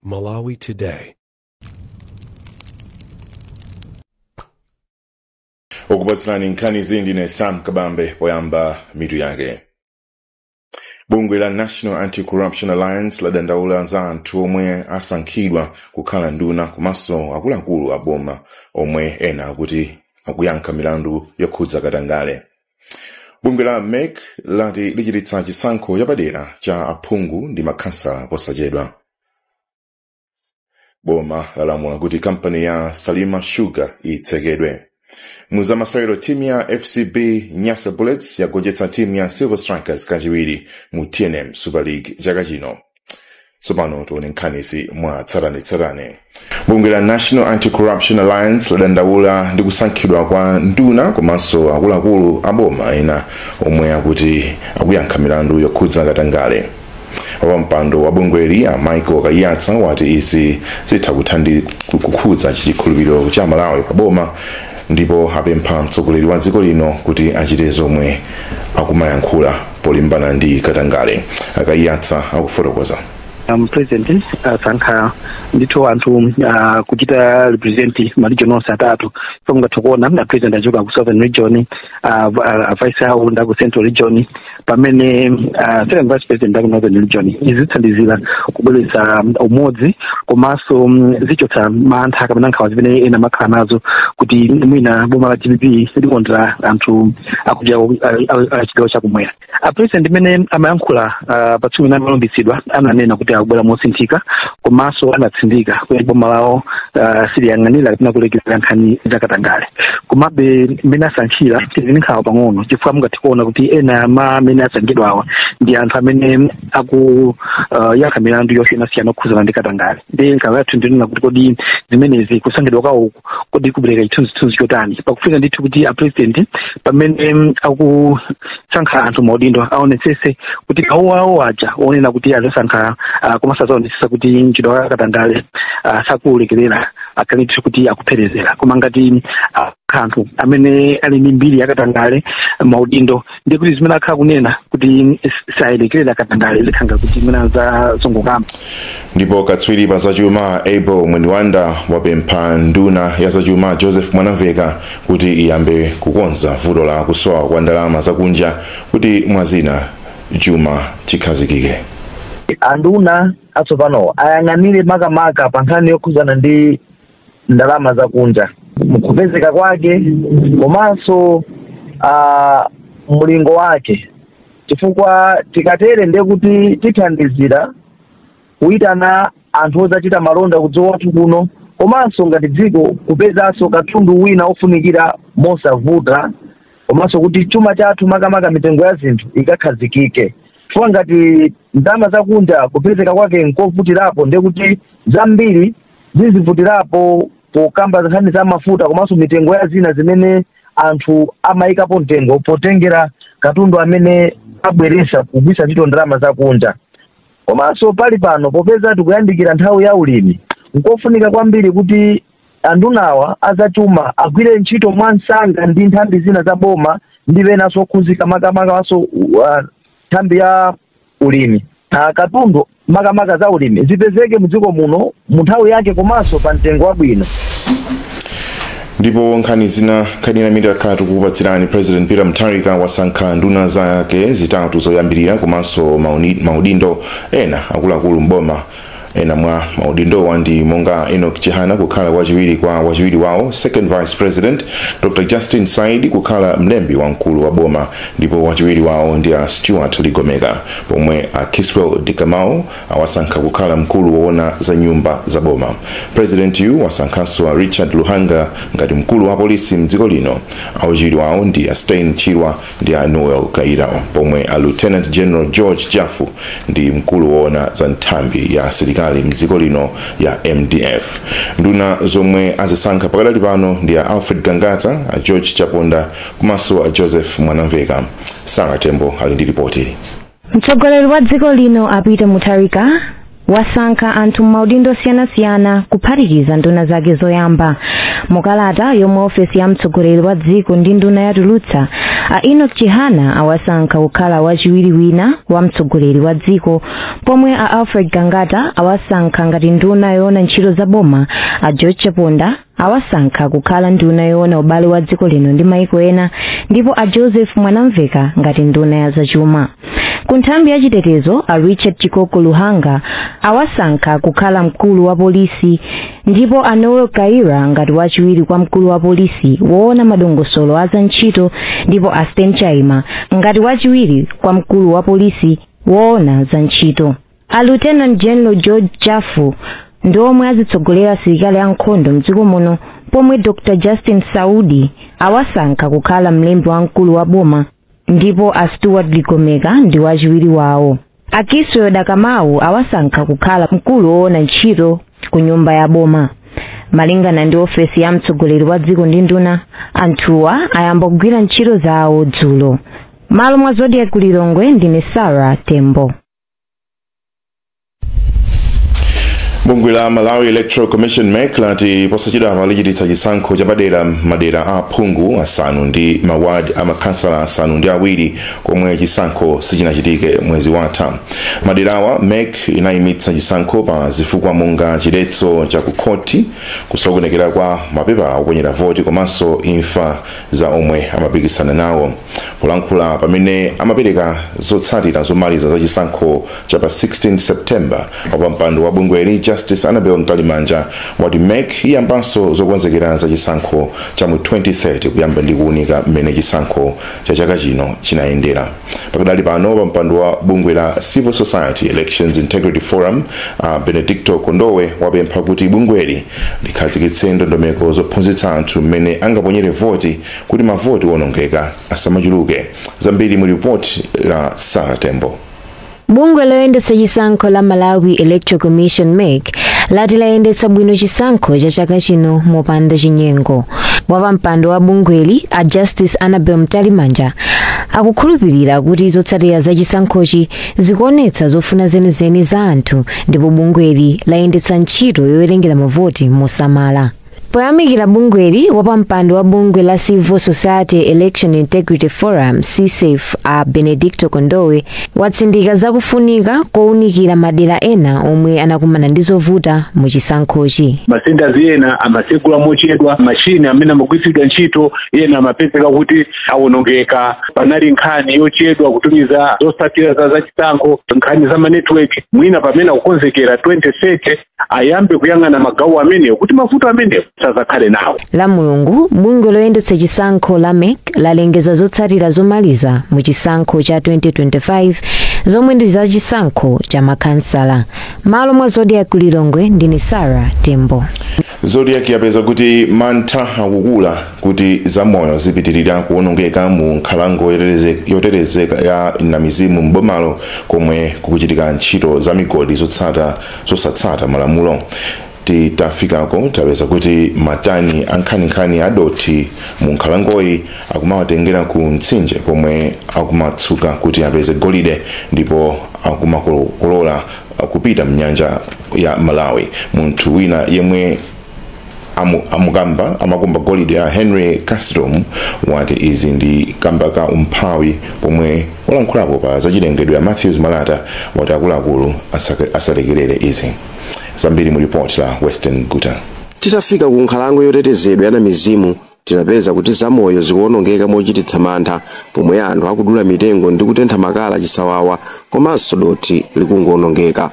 Malawi Today. Okupatsirani nkhani zindi ne Sam Kabambe poyamba mitu yake. Bungwe la National Anti-Corruption Alliance ladandaula za anthu omwe asankhidwa kukhala nduna komanso akuluakulu aboma omwe ena akuti akuyankha milandu yokhudza katangale. Bungwe la MEC lati lichititsa chisankho chapadera cha aphungu ndi makhansala posachedwa. Boma lalamula kuti kampani ya Salima Sugar itsekedwe. Muzamasewero timu ya FCB Nyasa Bullets yagonjetsa timu ya Silver Strikers kachiwiri mu TNM Super League chaka chino. Tsopano tione nkhani mwa tsatanetsatane. Bungwe la National Anti-Corruption Alliance ladandaula ndi kusankhidwa kwa nduna komanso akuluakulu aboma ena omwe akuti akuyankha milandu yokhudza katangale. Wampando wa bungweli a Michael Kayatsa wati izi zitha kukhudza chikhulupiriro cha Malawi paboma ndipo apempha mtsogoleri wa dziko lino kuti achite zomwe akumayankhula polimbana ndi katangale. Kayatsa akufotokoza. President sankha ndithu anthu kuchita represent ma-region onse atatu fonga tokona na president achoka ku Southern Region, vice awo ndaku Central Region, pamene second vice president ndaku Northern Region. Izithandizira kubweretsa umodzi komanso zichotsa mantha kapena nkhawa zimene ena makhala nazo kuti mwina boma la GBP likontra anthu akuja chigawo chakumwera. President imene amayankhula patsumi na malombisidwa ananena kuti akubwera mosinthika komanso anatsindika kuti boma lawo siliyang'anira kapena kulekeza nkhani zakatangale. Komabe mmene asankhira tili nkhawa pang'ono chifukwa mungatikuona kuti ena amene asankhidwawa ndi anthu amene akuyankha milandu yosiyanasiyana okhudzana ndi katangale. Ndi nkhawa yathu ndinena kuti kodi zimenezi kusankhidwa kwawo kodi kubereka chithunzithunzi chotani. Pakufika ndithu kuti president pamene akusankha anthu maudindo aonetsetse kuti kawo awo aja onena kuti azasankha komanso azaonetsesa kuti ntchito ya katangale sakulekerera akhale ndithu kuti akupherezera. Koma ngati anthu amene ali ndi mbiri ya katangale maudindo ndi kuti zimene akhala kunena kuti sayilekerera katangale zikhanga kuti zimene zazongokamba. Ndipo katswiri pa zachuma Abel Mweniwanda wapempha nduna ya zachuma Joseph Mwanamveka kuti iyambe kukonza vuto la kusowa kwa ndalama zakunja kuti mwazina chuma chikhazikike. Anduna atsopano ayang'anire makamaka pa nkhani yokhudzana ndi ndalama zakunja mukupezeka kwake komanso mulingo wake, chifukwa tikatere ndiye kuti tithandizira kuitana anthu ozachita malonda kudziko kwathu kuno komanso ngati dziko kupezanso katundu wina ofunikira mosavuta komanso kuti chuma chathu makamaka mitengo ya zinthu ikakhazikike. Chifukwa ngati ndalama zakunja kupezeka kwake nkovutirapo ndiye kuti zambiri zizivutirapo pokamba nkhani za mafuta komanso mitengo ya zina zimene anthu amayikapo mtengo potengera katundu amene abweresa kugwisa ntchito ndalama zakunja. Komanso pali pano popeza tikuyandikira nthawi ya ulimi nkofunika kwambiri kuti andunawa azachuma agwire ntchito mwansanga ndi nthambi zina za boma ndi venanso okhuzika makamaka waso nthambi ya ulimi. Katundu makamaka za ulimi zipezeke mdziko muno mu nthawi yake komanso pa mtengo wabwino. Ndipo nkhani zina kadina mitakatu kukupatsirani President Peter Mutharika wasankha nduna zake zitatu zoyambirira komanso maudindo ena akuluakulu mboma. Ena mwa maudindo wandi monga Enoch Chihana kukhala wachiwiri wawo, second vice president Dr. Justin Saidi kukhala mlembi wamkulu wa boma, ndipo wachiwiri wawo ndi Stuart Ligomega, pomwe Kiswell Dikamau awasankha kukhala mkulu woona za nyumba za boma. President yu wasankhanso Richard Luhanga ngati mkulu wa polisi mdziko lino. Awachiwiri wawo ndi Stein Chirwa ndi Noel Kaira, pomwe Lieutenant General George Jafu ndi mkulu woona za nthambi ya asilikali mdziko lino ya MDF. Nduna zomwe azisankha pakadali pano ndi Alfred Gangata, George Chaponda komanso Joseph Mwanamveka. Sarah Tembo ali ndi ripoti. Mtsogoleri wa dziko lino Peter Mutharika wasankha anthu m'maudindo siyanasiyana kuphatikiza nduna zake zoyamba. Mukalata yomwe ofesi ya mtsogoleri wa dziko ndi nduna yatulutsa, a Enoch Chihana awasankha kukhala wachiwiri wina wa mtsogoleri wa dziko, pomwe a Alfred Gangata awasankha ngati nduna yoona ntchito za boma, a George Chaponda awasankha kukhala nduna yoona ubale wa dziko lino ndi maiko ena, ndipo a Joseph Mwanamveka ngati nduna ya zachuma. Ku nthambi ya chitetezo, a Richard Chikoko Luhanga awasankha kukhala mkulu wa polisi, ndipo a Noel Kaira ngati wachiwiri kwa mkulu wa polisi woona madongosolo a zantchito, ndipo a Sten Chaima ngati wachiwiri kwa mkulu wa polisi woona zantchito. A Lieutenant General George Chafu ndiomwe azitsogolera asilikali ankhondo mdziko muno, pomwe Dr. Justin Saudi awasankha kukhala mlembi wamkulu wa boma, ndipo a Stuart Ligomeka ndi wachiwiri wawo. A Kiswe Dakamau awasankha kukhala mkulu woona ntchito ku nyumba ya boma. Malingana ndi ofesi ya mtsogoleri wa dziko ndi nduna, anthuwa ayamba kugwira ntchito zawo dzulo. Malo mwa Zodiac Kulilongwe ndine Sarah Tembo. Bungwe la Malawi Electoral Commission MEC lati posachedwa lichititsa chisankho chapadera madera a phungu asanu ndi mawadi amakansala asanu ndi awiri komwe chisankho sichinachitike mwezi watha. Maderawa MEC inayimitsa chisankho pa zifukwa monga chiletso cha kukhoti, kusokonekera kwa mapepa oponyera voti komanso imfa za omwe amapikisana nawo. Polankhula pamene amapereka zotsatira zomaliza za chisankho cha pa 16 September wapampando wa bungweli Justice Annabel Mtalimanja wati MEC iyambanso zokonzekera za chisankho cha mu 2030 kuyamba ndi kuunika mmene chisankho cha chaka chino chinayendera. Pakadali pano pampando wa bungwe la Civil Society Elections Integrity Forum, Benedicto Kondowe wapempha kuti bungweli likhazikitse ndondomeko zophunzitsa anthu mmene angaponyere voti kuti mavoti wonongeka asamachuluke. Zambiri mu report la Sarah Tembo. Bungwe loyendetsa chisankho la Malawi Electoral Commission MEC lati layendetsa bwino chisankho cha chaka chino mopanda chinyengo. Wapampando wa bungweli a Justice Annabel Mtalimanja akukhulupirira kuti zotsatira za chisankhochi zikuonetsa zofuna zenizeni za anthu, ndipo bungweli layendetsa ntchito yowerengera mavoti mosamala. Poyamikira bungweli, wapampando wa bungwe la Civil Society Election Integrity Forum CSAFE a Benedicto Kondowe watsindika zakufunika kounikira madera ena omwe anakumana ndi zovuta mu chisankhochi. Masenda ena amasekula mochedwa, machine amene amagwiritsidwa ntchito ena amapezeka kuti awonongeka. Panali nkhani yochedwa kutumiza zotsatira za chisankho, nkhani za network. Mwina pamene akukonzekera 2030 ayambe kuyang'ana magawo amene kuti mavuto amene sazakhale nawo. La Mulungu, bungwe loyendetsa chisankho la MEC lalengeza zotsatira zomaliza mu chisankho cha 2025 zomwe ndi za chisankho cha makansala. Malo mwa Zodiac Kulilongwe ndine Sarah Tembo. Zodiac yapeza kuti mantha akukula kuti zamoyo zipitirira kuwonongeka mu nkhalango yotetezeka ya namizimu mbomalo komwe kukuchitika ntchito za migodi zosatsata malamulo. Titafikako tapeza kuti matani ankhaninkhani adoti mu nkhalangoyi akumawatengera ku mtsinje komwe akumatsuka kuti apeze golide ndipo akumakolola kupita mnyanja ya Malawi. Munthu wina yemwe amakumba golide ya Henry Castrom wati izi ndi kamba ka umphawi pomwe walankhulapo pa zachilengedwe ya Matthews Malata wati akuluakulu asalekerere izi. Zambiri mu report la Western Guta. Titafika ku nkhalango yotetezedwa ya namizimu tinapeza kuti zamoyo zikuwonongeka mochititsa mantha pomwe anthu akudula mitengo ndi kutentha makala chisawawa komanso doti likungonongeka.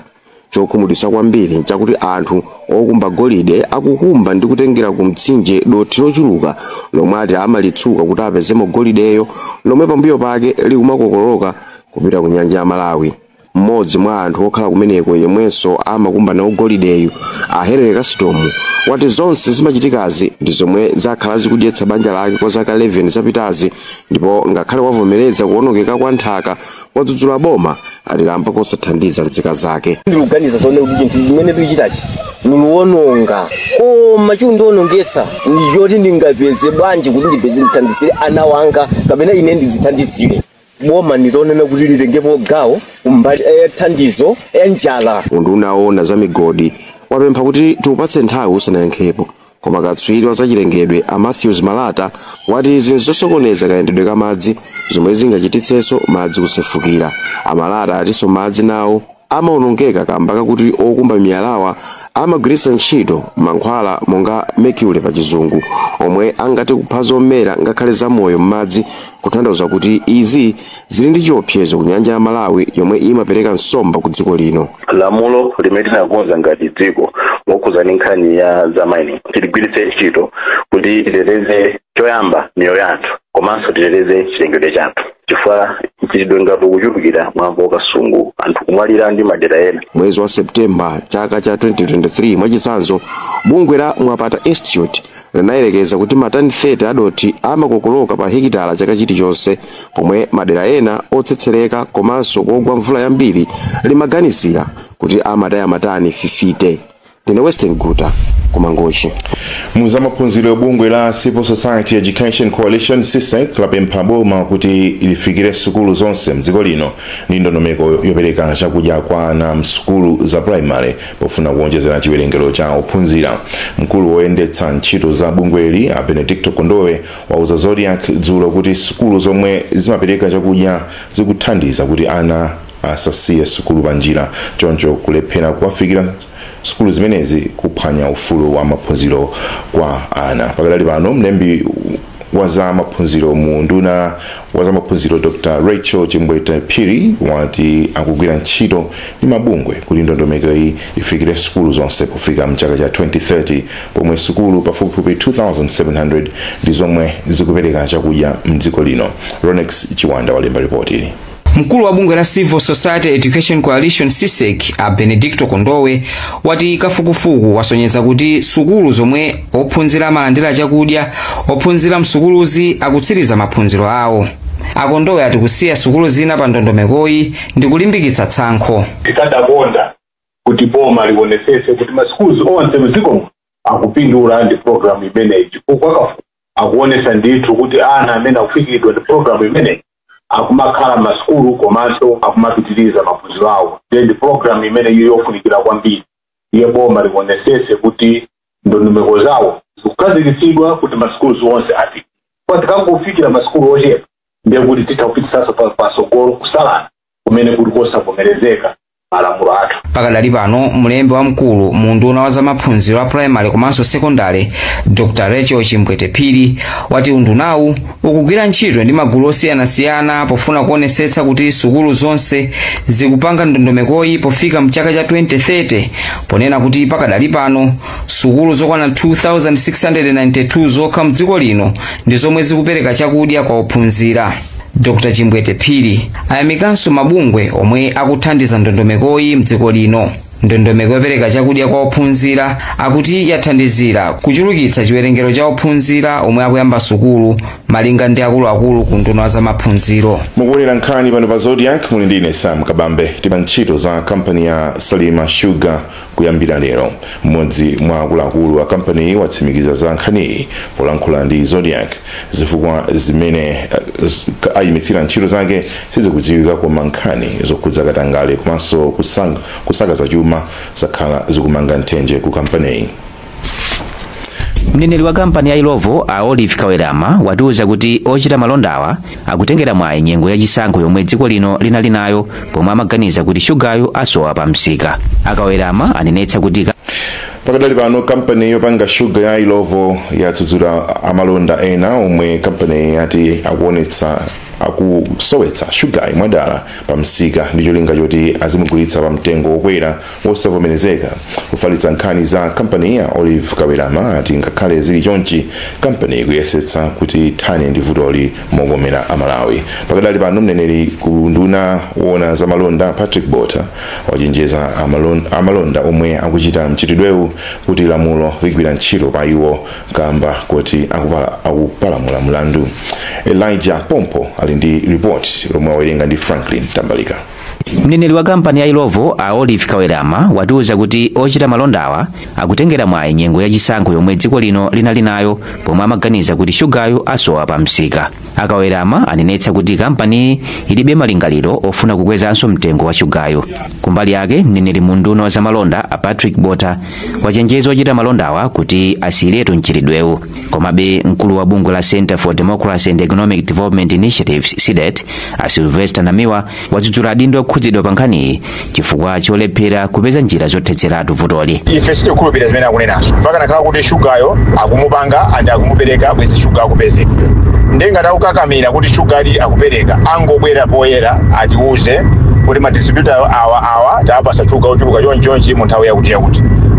Chokhumudwitsa kwambiri chakuti anthu okumba golide akukumba ndi kutengera ku mtsinje doti lochuluka lomwe ati amalitsuka kuti apezemo golideyo lomwe pambuyo pake likumakokoloka kupita ku nyanja ya Malawi. Mmodzi mwa anthu okhala kumeneko yemwenso amakumba nawo golideyo a Henry Castrom wati zonse zimachitikazi ndi zomwe zakhala zikudyetsa banja lake kwa zaka 11 zapitazi, ndipo ngakhale wavomereza kuwonongeka kwa nthaka wadzudzula boma atikamba kosathandiza nzika zake. Ndikuganiza zone kuti chinthu chimene tuchitachi nuluwononga koma chindionongetsa ndi choti ndingapeze bwanji kuti ndipeze ndithandisire ana wanga kapena ine ndidzithandisire. boma nditonena kuti litengepo gawo mbali thandizo njala. Unduna owona za migodi wapempha kuti tiupatse nthawi usanayankhepo, koma katswiri wa zachilengedwe a Matthews Malata wati izi zosokoneza kayendedwe ka madzi zomwe zingachititsenso madzi kusefukira. Amalata atinso madzi nawo amaonongeka kamba kakuti okumba miyalawa amagwiritsa ntchito mankhwala monga mercury pa chizungu, omwe angati kupha zomera ngakhale zamoyo m'madzi, kutanthauza kuti izi zili ndi chiopsezo ku nyanja ya Malawi yomwe imapereka nsomba ku dziko lino. Lamulo limene tinakonza ngati dziko mokhuza ndi nkhani ya za mining tiligwiritse ntchito kuti titeteze choyamba miyoyo yathu komanso titeteze chilengedwe chathu, chifukwa chitidwe ngati kuchulukira mwambo wakasungu anthu kumwalira ndi madera ena. Mwezi wa Septemba chaka cha 2023 mwachitsanzo bungwe la Mwapata Institute linayelekeza kuti matani 30 adoti amakokoloka pa hekitala chaka chilichonse, pomwe madera ena otsetsereka komanso kogwa mvula yambiri limaganizira kuti amataya matani 50. Ndine Western Guta kumangochi. Muzamaphunziro bungwe la Civil Society Education Coalition CSEC lapempha boma kuti ilifikire sukulu zonse mdziko lino ndi ndondomeko yopereka chakudya kwa ana msukulu za primary pofuna kuonjezera chiwerengero cha ophunzira. Mkulu woyendetsa ntchito za bungweli a Benedicto Kondowe wauza Zodiac dzulo kuti sukulu zomwe zimapereka chakudya zikuthandiza kuti ana asasiye sukulu panjira, choncho kulephera kuwafikira sukulu zimenezi kuphwanya ufulu wa maphunziro kwa ana. Pakadali pano mlembi wa za maphunziro mu nduna wa za maphunziro Dr. Rachel Chimbwete Phiri wati akugwira ntchito ndi mabungwe kuti ndondomeko iyi ifikire sukulu zonse kufika mchaka cha 2030, pomwe sukulu pafupifupi 2700 ndi zomwe zikupereka chakudya mdziko lino. Ronex Chiwanda walemba ripoti ili. Mkulu wa bungwe la Civil Society Education Coalition CSEC a Benedicto Kondowe wati kafukufuku wasonyeza kuti sukulu zomwe ophunzira amalandira chakudya ophunzira msukuluzi akutsiriza maphunziro awo. Akondowe ati kusiya sukulu zina pa ndondomekoyi ndi kulimbikitsa tsankho. Tikadakonda kuti boma liwonesese kuti masukulu onse mdziko akupindula ndi program imeneyi, chifukwa akuonesa ndithu kuti ana amene akufikidwa ndi program imeneyi akumakhala masukulu komanso akumapitiriza maphunziro awo. Ndi program imene iyo yofunikira kwambiri. Iye boma liwonesese kuti ndondomeko zawo zikukhazikitsidwa kuti masukulu onse afike. Kwa tikangofikira masukulu ochepa ndiye kuti titapitisanso pasogolo kusalana kumene kuti kosavomerezeka malamulo athu. Pakadali pano mlembi wa mkulu mu nduna wa za maphunziro a primary komanso secondary Dr. Rachel Chimbwete Phiri wati undunawu ukugwira ntchito ndi magulu osiyanasiyana pofuna kuonesetsa kuti sukulu zonse zikupanga ndondomekoyi pofika mchaka cha 2030, ponena kuti pakadali pano sukulu zokwana 2692 zokha mdziko lino ndi zomwe zikupereka chakudya kwa ophunzira. Dr. Chimbwete Phiri ayamikanso mabungwe omwe akuthandiza ndondomekoyi mdziko lino. Ndondomeko yopereka chakudya kwa ophunzira akuti yathandizira kuchulukitsa chiwerengero cha ophunzira omwe akuyamba sukulu malinga ndi akuluakulu ku nduna za maphunziro. Mukuonera nkhani pano pa Zodiac muli ndine Sam Kabambe. Tipa ntchito za kampani ya Salima Sugar kuyambira lero. Mmodzi mwa akuluakulu a kampani watsimikiza za nkhaniyi polankhula ndi Zodiac zifukwa zimene ayimitsira ntchito zake sizikudziwika koma nkhani zokhudza katangale komanso kusakaza chuma zakhala zikumanga nthenje ku kampani. Mneneri wa kampani ya Ilovo a Olive Kawerama watiuza kuti ochita malondawa akutengera mwayi nyengo ya chisankho yomwe dziko lino linali nayo pomwe amaganiza kuti shugayo asowa pa msika. Akawerama anenetsa kuti pakadali pano kampani yopanga shuga ya Ilovo yatsudzula amalonda ena omwe kampani yati akuonetsa akusowetsa shuga mwadala pa msika ndi cholinga choti azimugulitsa pa mtengo wokwera wosavomerezeka. Kufalitsa nkhani za kampani ya Olive Kawerama ati ngakhale zili chonchi kampani kuyesetsa kuti thane ndi vutoli mokomera Amalawi. Pakadali pano mneneri ku nduna wona za malonda Patrick Bota wachenjeza amalonda omwe akuchita mchitidwewu kuti lamulo ligwira ntchito pa iwo kamba kuti akupalamula mlandu. Elijah Pompo ali ndi report lomwe wawerenga ndi Franklin Tambalika. Mneneri wa kampani ya Ilovo a Olive Kawerama watiuza kuti ochita malondawa akutengera mwayi nyengo ya chisankho yomwe dziko lino linali nayo pomwe amaganiza kuti shugayo asowa pa msika. Akawerama anenetsa kuti kampani ilibe malingaliro ofuna kukwezanso mtengo wa shugayo. Kumbali yake mneneri munduna wa zamalonda a Patrick Bota wachenjeza ochita malondawa kuti asiyiretu mchiridwewu. Komabe mkulu wa bungwe la Center for Democracy and Economic Development Initiatives CDET a Sylvester Namiwa wadzudzula adindo okhudzidwa pa nkhaniyi chifukwa cholephera kupeza njira zothetsera vutoli. Ife sitikukhulupirira zimene akunenazo mpaka nakhala kuti shugayo akumupanga andi akumupereka bwezi shuga akupezeka. Ndenga taukakamira kuti shugari akupereka angobwera poyera atiuze kuti madistributor awa tapasa shuga uchibuka chonchonchi mu nthawi yakuti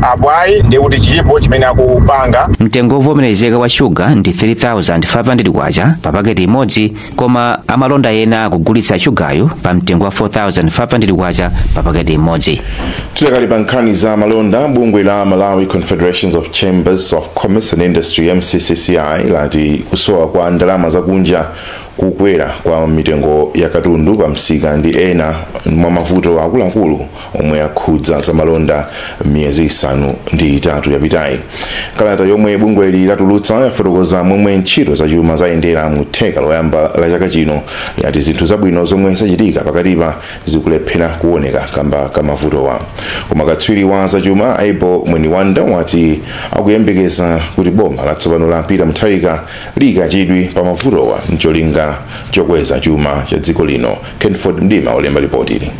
apo ayi ndi kuti chilipo chimene akupanga. Mtengo wovomerezeka wa shuga ndi 3,500 kwacha pa paketi imodzi, koma amalonda ena akugulitsa shugayo pa mtengo wa 4,500 kwacha pa paketi imodzi. Tidakali pa nkhani za malonda, bungwe la Malawi Confederations of Chambers of Commerce and Industry MCCCI lati kusowa kwa ndalama zakunja kukwera kwa mitengo ya katundu pa msika ndi ena mwa mavuto akuluakulu omwe akhudza za malonda miyezi 5 yapitayi. Kalata yomwe bungwe latulutsa yafotokoza momwe ntchito zachuma zayendera mu theka loyamba la chaka chino, yati zinthu zabwino zomwe zachitika pakatipa zikulephera kuoneka kamba ka mavutowa. Koma katswiri wa zachuma Aibo Mweniwanda wati akuyembekeza kuti boma latsopano la Peter Mutharika likachidwi pa mavutowa ncholinga chokweza chuma cha dziko lino. Kenford Mdima olemba ripoti ili.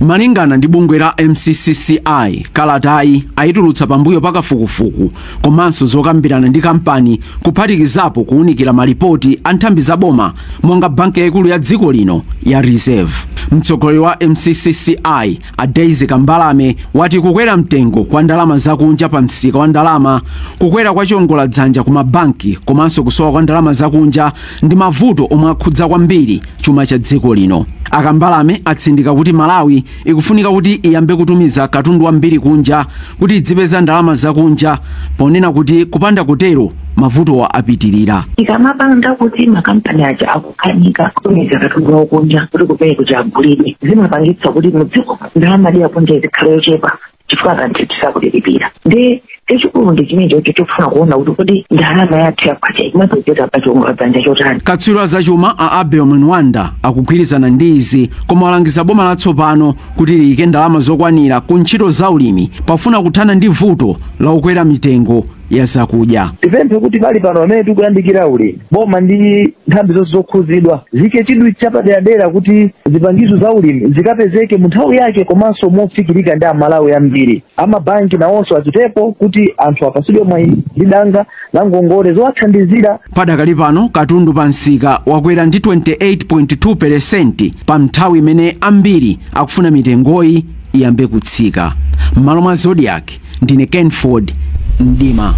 Malingana ndi bungwe la MCCCI, kalatayi ayitulutsa pambuyo pakafukufuku komanso zokambirana ndi kampani kuphatikizapo kuunikira malipoti a nthambi za boma monga banki yaikulu ya dziko lino ya Reserve. Mtsogoleri wa MCCCI a Daisy Kambalame wati kukwera mtengo kwa ndalama zakunja pa msika wa ndalama, kukwera kwa chiongola dzanja ku mabanki komanso kusowa kwa ndalama zakunja ndi mavuto omwe akhudza kwambiri chuma cha dziko lino. Akambalame atsindika kuti Malawi ikufunika kuti iyambe kutumiza katundu wambiri kunja kuti idzipeza ndalama zakunja, ponena kuti kupanda kutero mavuto apitirira. Ikamapanga kuti makampani aja akukanika kutumiza katundu wakunja kuti kupeye kuchagulidwe, zimapangitsa kuti mudziko ndalama ya kunja zikhale yochepa chifukwa kanthu tisakulipira. Ndi chikulu ndi chimenecho chofuna kuona kuti ndalama yathu yakwacha imapezeka pa chiongola dzanja chotani. Katswiri zachuma a Abel Mwenwanda akugwirizana ndi izi, koma walangiza boma latsopano kuti liyike ndalama zokwanira ku ntchito za ulimi pafuna kuthana ndi vuto la kukwera mitengo ya zakudya. Tipemphe kuti pali pano amene tikuyandikira ulimi, boma ndi nthambi zonse zokhuzidwa zike chidwi chapaderadera kuti zipangizo za ulimi zikapezeke mu nthawi yake komanso mofikirika ndi Amalawi ambiri. Amabanki nawonso azitepo kuti anthu apasidwe mwayi ndi danga la ngongole zowathandizira. Padakali pano katundu pa msika wakwera ndi 28.2% pa nthawi imene ambiri akufuna mitengoyi iyambe kutsika. M'malo mwa Zodiac, ndine Kenford Mdima.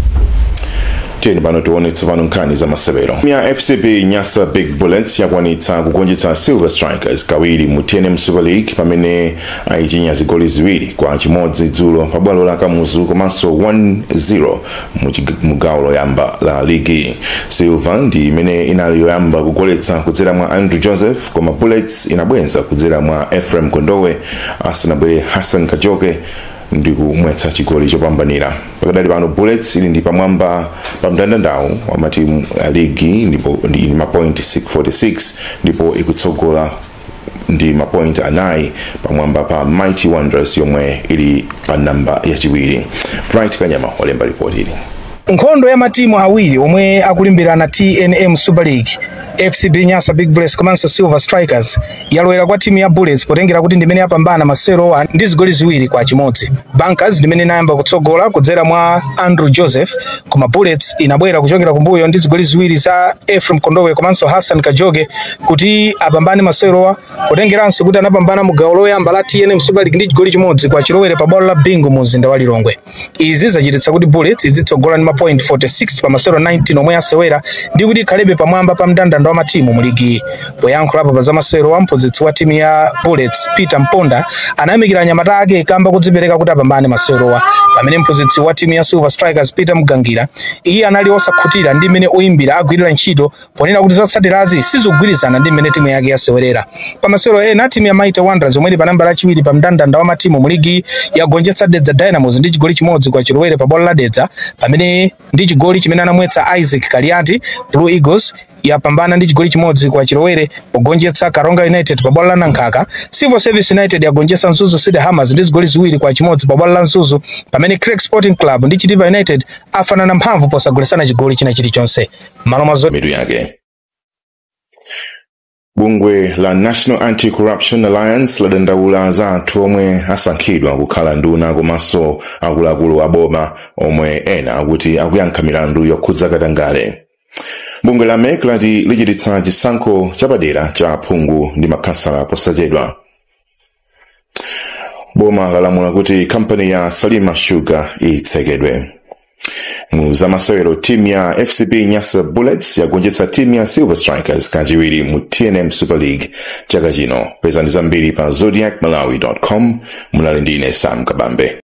Tiyeni pano tione tsopano nkhani za masewero. Ya FCB Nyasa Big Bullets yakwanitsa kugonjetsa Silver Strikers kawiri mu TNM Super League pamene ayichinya zigoli ziwiri kwa chimodzi dzulo pa bwalo la Kamuzu komanso 1-0 mu gawo loyamba la ligi. Silver ndi imene inali yoyamba kugoletsa kudzera mwa Andrew Joseph, koma Bullets inabwenza kudzera mwa Ephraim Kondowe asanabwere Hassan Kajoke ndi kumwetsa chigoli chopambanira. Pakadali pano Bullets ili ndi pamwamba pa mndandanda wa matimu a ligi ndipo ndi mapoint 646 ndipo ikutsogola ndi mapoint 9 pamwamba pa Mighty Wanderers yomwe ili pa namba yachiwiri. Bright Kanyama olemba ripoti ili. Nkhondo ya matimu awiri omwe akulimbirana TNM Super League, FCB Nyasa Big Bullets komanso Silver Strikers yalowera kwa timu ya Bullets potengera kuti ndimene yapambana masewero ndi zigoli ziwiri kwa chimodzi. Bankers ndimene inayamba kutsogola kudzera mwa Andrew Joseph, koma Bullets inabwera kuchokera kumbuyo ndi zigoli ziwiri za Ephraim Kondowe komanso Hassan Kajoge kuti apambane masewero, potengeranso kuti anapambana mu gawo loyamba la TNM Super League ndi chigoli chimodzi kwa chilowere pa bwalo la Bingu mu mzinda wa Lilongwe. Izi zachititsa kuti Bullets izitsogola ndi point 46 pa masewero 19 omwe asewera ndi kuti khalebe pamwamba pa mndandanda wa matimu mu ligi. Poyankhulapo pa za masewero, mphunzitsi wa timu ya Bullets Peter Mponda anayamikira anyamata ake kamba kudzipereka kuti apambane masewerowa, pamene mphunzitsi wa timu ya Silver Strikers Peter Mugangira iye anali osakhutira ndi mmene oyimbira agwirira ntchito ponena kuti zotsatirazi sizogwirizana ndi mmene timu yake yasewerera. Pa masewero ena timu ya Mighty Wanderers omwe ili pa namba lachiwiri pa mndandanda wa matimu mu ligi yagonjetsa Dedza Dynamos ndi chigoli chimodzi kwa chilowere pa bwalo la Dedza, pamene ndi chigoli chimene anamwetsa Isaac Kaliati Blue Eagles yapambana ndi chigoli chimodzi kwa Chilowere pogonjetsa Karonga United pa bwalo la Nankaka. Civil Service United yagonjetsa Mzuzu City Hammers ndi zigoli ziwiri kwa chimodzi pa bwalo la Mzuzu, pamene Craig Sporting Club ndi Chitipa United afanana mphamvu posagolesana chigoli china chilichonse. Mitu yake. Bungwe la National Anti-Corruption Alliance ladandaula za anthu omwe asankhidwa kukhala nduna komanso akuluakulu a boma omwe ena akuti akuyankha milandu yokhudza katangale. Bungwe la MEC lati lichititsa chisankho chapadera cha aphungu ndi makhansala posachedwa. Boma lalamula kuti kampani ya Salima Sugar itsekedwe. Mu zamasewero timu ya FCB Nyasa Bullets yagonjetsa timu ya Silver Strikers kachiwiri mu TNM Super League chaka chino. Pezani zambiri pa zodiacmalawi.com. Munali ndine Sam Kabambe.